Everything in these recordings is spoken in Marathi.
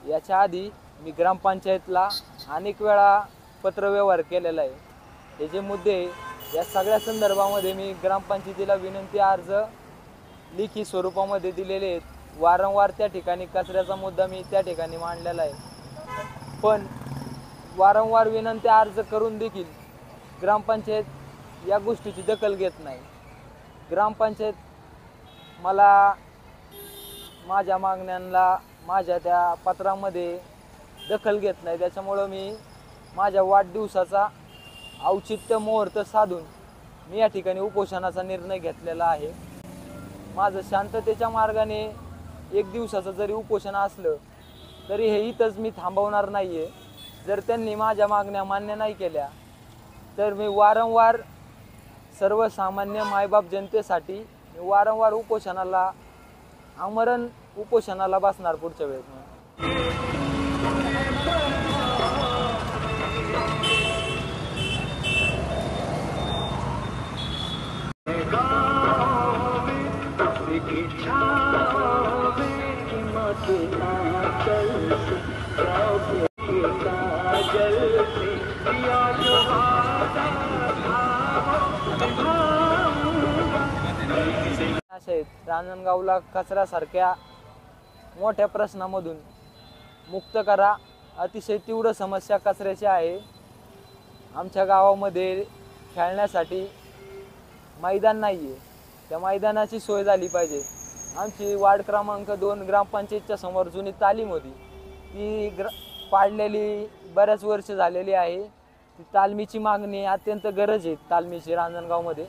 याच्या आधी मी ग्रामपंचायतला अनेक वेळा पत्रव्यवहार केलेला आहे। हे जे मुद्दे या सगळ्या संदर्भामध्ये मी ग्रामपंचायतीला विनंती अर्ज लिखित स्वरूपामध्ये दिलेले आहेत। वारंवार त्या ठिकाणी कचऱ्याचा मुद्दा मी त्या ठिकाणी मांडलेला आहे, पण वारंवार विनंती अर्ज करून देखील ग्रामपंचायत या गोष्टीची दखल घेत नाही। ग्रामपंचायत मला माझ्या मागण्यांना माझ्या त्या पत्रामध्ये दखल घेत नाही। त्याच्यामुळे मी माझ्या वाढदिवसाचा औचित्य मुहूर्त साधून मी या ठिकाणी उपोषणाचा निर्णय घेतलेला आहे। माझं शांततेच्या मार्गाने एक दिवसाचं जरी उपोषण असलं तरी हे इथंच मी थांबवणार नाही आहे। जर त्यांनी माझ्या मागण्या मान्य नाही केल्या तर मी वारंवार सर्वसामान्य मायबाप जनतेसाठी मी वारंवार उपोषणाला आमरण उपोषणाला बसणार पुढच्या वेळेस। रांजणगावला कचऱ्यासारख्या मोठ्या प्रश्नामधून मुक्त करा। अतिशय तीव्र समस्या कचऱ्याची आहे। आमच्या गावामध्ये खेळण्यासाठी मैदान नाही आहे, त्या मैदानाची सोय झाली पाहिजे। आमची वार्ड क्रमांक 2 ग्रामपंचायतच्या समोर जुनी तालीम होती, ती पाडलेली बऱ्याच वर्ष झालेली आहे। ती तालमीची मागणी अत्यंत गरज आहे। तालमीची रांजणगावमध्ये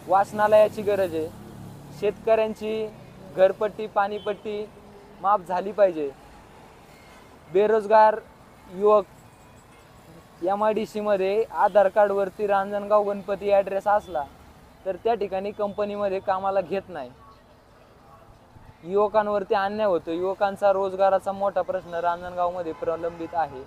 वाचनालयाची गरज आहे। शेतकऱ्यांची घरपट्टी पाणीपट्टी माफ झाली पाहिजे। बेरोजगार युवक MIDC मध्ये आधार कार्डवरती रांजणगाव गणपती ॲड्रेस असला तर त्या ठिकाणी कंपनीमध्ये कामाला घेत नाही। युवकांवरती अन्याय होतो। युवकांचा रोजगाराचा मोठा प्रश्न रांजणगावमध्ये प्रलंबित आहे।